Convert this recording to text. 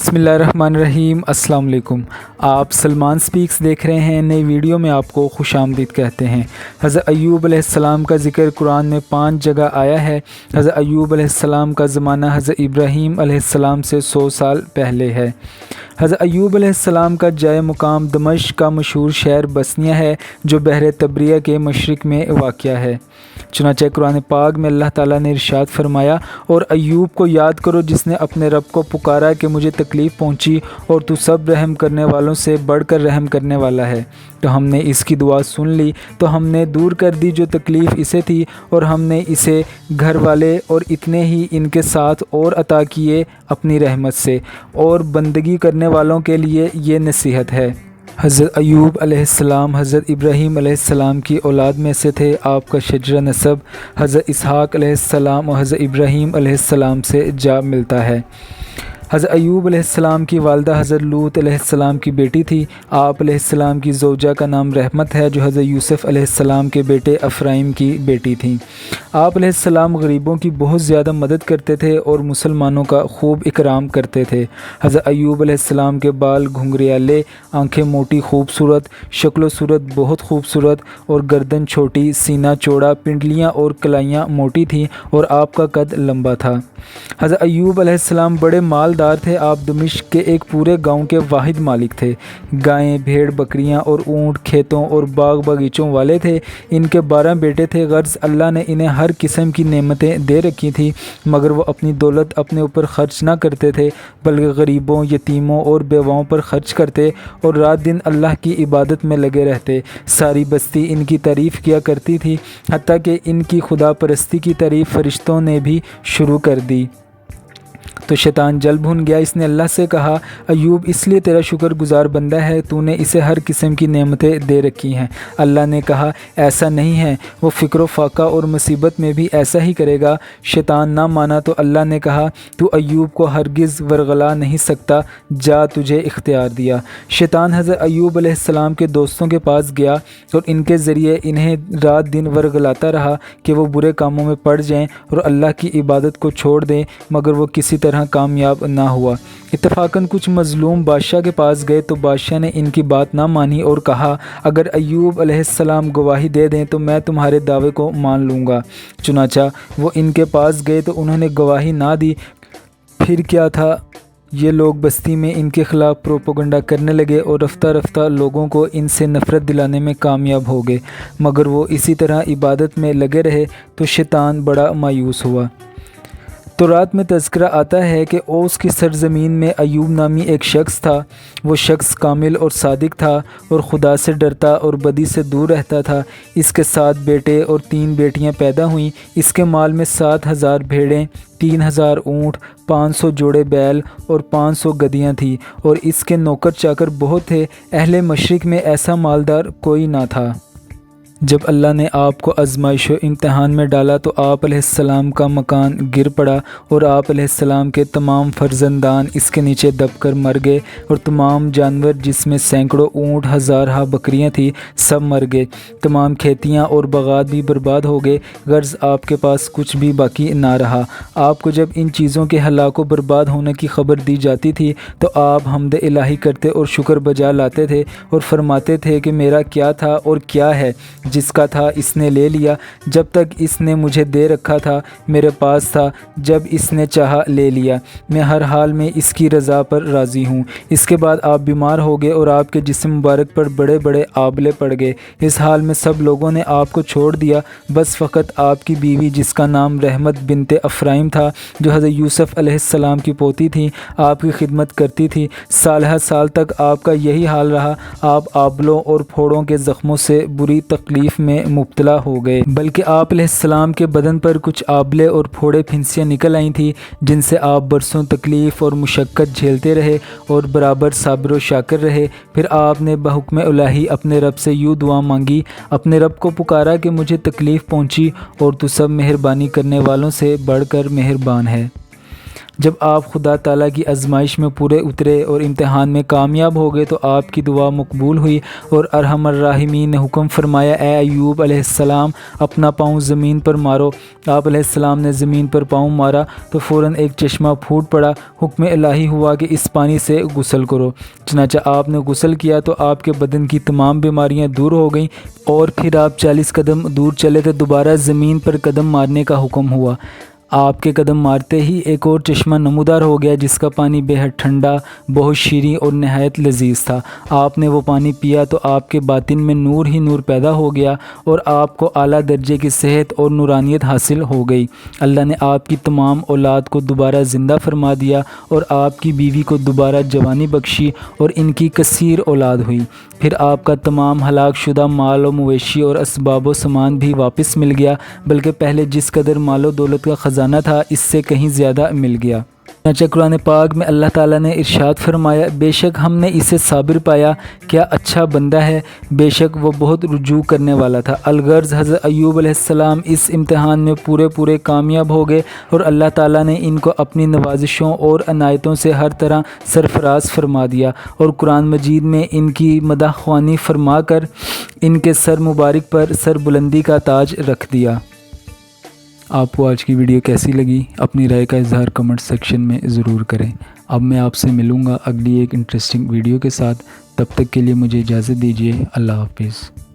بسم اللہ الرحمن الرحیم۔ السلام علیکم۔ آپ سلمان سپیکس دیکھ رہے ہیں۔ نئی ویڈیو میں آپ کو خوش آمدید کہتے ہیں۔ حضرت ایوب علیہ السلام کا ذکر قرآن میں 5 جگہ آیا ہے۔ حضرت ایوب علیہ السلام کا زمانہ حضرت ابراہیم علیہ السلام سے 100 سال پہلے ہے۔ حضرت ایوب علیہ السلام کا جائے مقام دمشق کا مشہور شہر بسنیہ ہے جو بحر طبریہ کے مشرق میں واقع ہے۔ چنانچہ قرآن پاک میں اللہ تعالیٰ نے ارشاد فرمایا، اور ایوب کو یاد کرو جس نے اپنے رب کو پکارا کہ مجھے تکلیف پہنچی اور تو سب رحم کرنے والوں سے بڑھ کر رحم کرنے والا ہے، تو ہم نے اس کی دعا سن لی، تو ہم نے دور کر دی جو تکلیف اسے تھی، اور ہم نے اسے گھر والے اور اتنے ہی ان کے ساتھ اور عطا کیے اپنی رحمت سے، اور بندگی کرنے والوں کے لیے یہ نصیحت ہے۔ حضرت ایوب علیہ السلام حضرت ابراہیم علیہ السلام کی اولاد میں سے تھے۔ آپ کا شجرہ نسب حضرت اسحاق علیہ السلام اور حضرت ابراہیم علیہ السلام سے جا ملتا ہے۔ حضرت ایوب علیہ السلام کی والدہ حضرت لوط علیہ السلام کی بیٹی تھی۔ آپ علیہ السلام کی زوجہ کا نام رحمت ہے جو حضرت یوسف علیہ السلام کے بیٹے افرائیم کی بیٹی تھیں۔ آپ علیہ السلام غریبوں کی بہت زیادہ مدد کرتے تھے اور مسلمانوں کا خوب اکرام کرتے تھے۔ حضرت ایوب علیہ السلام کے بال گھنگریالے، آنکھیں موٹی خوبصورت، شکل و صورت بہت خوبصورت، اور گردن چھوٹی، سینہ چوڑا، پنڈلیاں اور کلائیاں موٹی تھیں، اور آپ کا قد لمبا تھا۔ حضرت ایوب علیہ السلام بڑے مالدار تھے۔ آپ دمشق کے ایک پورے گاؤں کے واحد مالک تھے۔ گائیں، بھیڑ، بکریاں اور اونٹ، کھیتوں اور باغ باغیچوں والے تھے۔ ان کے 12 بیٹے تھے۔ غرض اللہ نے انہیں ہر قسم کی نعمتیں دے رکھی تھیں، مگر وہ اپنی دولت اپنے اوپر خرچ نہ کرتے تھے، بلکہ غریبوں، یتیموں اور بیواؤں پر خرچ کرتے اور رات دن اللہ کی عبادت میں لگے رہتے۔ ساری بستی ان کی تعریف کیا کرتی تھی، حتیٰ کہ ان کی خدا پرستی کی تعریف فرشتوں نے بھی شروع کر دی۔ تو شیطان جل بھن گیا۔ اس نے اللہ سے کہا، ایوب اس لیے تیرا شکر گزار بندہ ہے، تو نے اسے ہر قسم کی نعمتیں دے رکھی ہیں۔ اللہ نے کہا، ایسا نہیں ہے، وہ فکر و فاقہ اور مصیبت میں بھی ایسا ہی کرے گا۔ شیطان نہ مانا تو اللہ نے کہا، تو ایوب کو ہرگز ورغلا نہیں سکتا، جا تجھے اختیار دیا۔ شیطان حضرت ایوب علیہ السلام کے دوستوں کے پاس گیا اور ان کے ذریعے انہیں رات دن ورغلاتا رہا کہ وہ برے کاموں میں پڑ جائیں اور اللہ کی عبادت کو چھوڑ دیں، مگر وہ کسی طرح کامیاب نہ ہوا۔ اتفاقاً کچھ مظلوم بادشاہ کے پاس گئے تو بادشاہ نے ان کی بات نہ مانی اور کہا، اگر ایوب علیہ السلام گواہی دے دیں تو میں تمہارے دعوے کو مان لوں گا۔ چنانچہ وہ ان کے پاس گئے تو انہوں نے گواہی نہ دی۔ پھر کیا تھا، یہ لوگ بستی میں ان کے خلاف پروپیگنڈا کرنے لگے اور رفتہ رفتہ لوگوں کو ان سے نفرت دلانے میں کامیاب ہو گئے، مگر وہ اسی طرح عبادت میں لگے رہے تو شیطان بڑا مایوس ہوا۔ تو رات میں تذکرہ آتا ہے کہ اوس کی سرزمین میں ایوب نامی ایک شخص تھا۔ وہ شخص کامل اور صادق تھا اور خدا سے ڈرتا اور بدی سے دور رہتا تھا۔ اس کے 7 بیٹے اور 3 بیٹیاں پیدا ہوئیں۔ اس کے مال میں 7,000 بھیڑیں، 3,000 اونٹ، 500 جوڑے بیل اور 500 گدیاں تھیں، اور اس کے نوکر چاکر بہت تھے۔ اہل مشرق میں ایسا مالدار کوئی نہ تھا۔ جب اللہ نے آپ کو آزمائش و امتحان میں ڈالا تو آپ علیہ السلام کا مکان گر پڑا اور آپ علیہ السلام کے تمام فرزندان اس کے نیچے دب کر مر گئے، اور تمام جانور جس میں سینکڑوں اونٹ، ہزارہ بکریاں تھیں، سب مر گئے۔ تمام کھیتیاں اور باغات بھی برباد ہو گئے، غرض آپ کے پاس کچھ بھی باقی نہ رہا۔ آپ کو جب ان چیزوں کے ہلاک و برباد ہونے کی خبر دی جاتی تھی تو آپ حمد الہی کرتے اور شکر بجا لاتے تھے اور فرماتے تھے کہ میرا کیا تھا اور کیا ہے، جس کا تھا اس نے لے لیا، جب تک اس نے مجھے دے رکھا تھا میرے پاس تھا، جب اس نے چاہا لے لیا، میں ہر حال میں اس کی رضا پر راضی ہوں۔ اس کے بعد آپ بیمار ہو گئے اور آپ کے جسم مبارک پر بڑے بڑے آبلے پڑ گئے۔ اس حال میں سب لوگوں نے آپ کو چھوڑ دیا، بس فقط آپ کی بیوی جس کا نام رحمت بنت افرائیم تھا، جو حضرت یوسف علیہ السلام کی پوتی تھی، آپ کی خدمت کرتی تھی۔ سالہ سال تک آپ کا یہی حال رہا۔ آپ آبلوں اور پھوڑوں کے زخموں سے بری تکلیف میں مبتلا ہو گئے، بلکہ آپ علیہ السلام کے بدن پر کچھ آبلے اور پھوڑے پھنسیاں نکل آئی تھیں، جن سے آپ برسوں تکلیف اور مشقت جھیلتے رہے اور برابر صابر و شاکر رہے۔ پھر آپ نے بحکم الہی اپنے رب سے یوں دعا مانگی، اپنے رب کو پکارا کہ مجھے تکلیف پہنچی اور تو سب مہربانی کرنے والوں سے بڑھ کر مہربان ہے۔ جب آپ خدا تعالیٰ کی آزمائش میں پورے اترے اور امتحان میں کامیاب ہو گئے تو آپ کی دعا مقبول ہوئی اور ارحم الراحمین نے حکم فرمایا، اے ایوب علیہ السلام اپنا پاؤں زمین پر مارو۔ آپ علیہ السلام نے زمین پر پاؤں مارا تو فوراً ایک چشمہ پھوٹ پڑا۔ حکم الہی ہوا کہ اس پانی سے غسل کرو۔ چنانچہ آپ نے غسل کیا تو آپ کے بدن کی تمام بیماریاں دور ہو گئیں، اور پھر آپ 40 قدم دور چلے تو دوبارہ زمین پر قدم مارنے کا حکم ہوا۔ آپ کے قدم مارتے ہی ایک اور چشمہ نمودار ہو گیا جس کا پانی بے حد ٹھنڈا، بہت شیریں اور نہایت لذیذ تھا۔ آپ نے وہ پانی پیا تو آپ کے باطن میں نور ہی نور پیدا ہو گیا اور آپ کو اعلیٰ درجے کی صحت اور نورانیت حاصل ہو گئی۔ اللہ نے آپ کی تمام اولاد کو دوبارہ زندہ فرما دیا اور آپ کی بیوی کو دوبارہ جوانی بخشی اور ان کی کثیر اولاد ہوئی۔ پھر آپ کا تمام ہلاک شدہ مال و مویشی اور اسباب و سامان بھی واپس مل گیا، بلکہ پہلے جس قدر مال و دولت کا خزانہ تھا اس سے کہیں زیادہ مل گیا۔ چنانچہ قرآن پاک میں اللہ تعالیٰ نے ارشاد فرمایا، بے شک ہم نے اسے صابر پایا، کیا اچھا بندہ ہے، بے شک وہ بہت رجوع کرنے والا تھا۔ الغرض حضرت ایوب علیہ السلام اس امتحان میں پورے کامیاب ہو گئے اور اللہ تعالیٰ نے ان کو اپنی نوازشوں اور عنایتوں سے ہر طرح سرفراز فرما دیا اور قرآن مجید میں ان کی مدح خوانی فرما کر ان کے سر مبارک پر سر بلندی کا تاج رکھ دیا۔ آپ کو آج کی ویڈیو کیسی لگی؟ اپنی رائے کا اظہار کمنٹ سیکشن میں ضرور کریں۔ اب میں آپ سے ملوں گا اگلی ایک انٹرسٹنگ ویڈیو کے ساتھ، تب تک کے لیے مجھے اجازت دیجیے۔ اللہ حافظ۔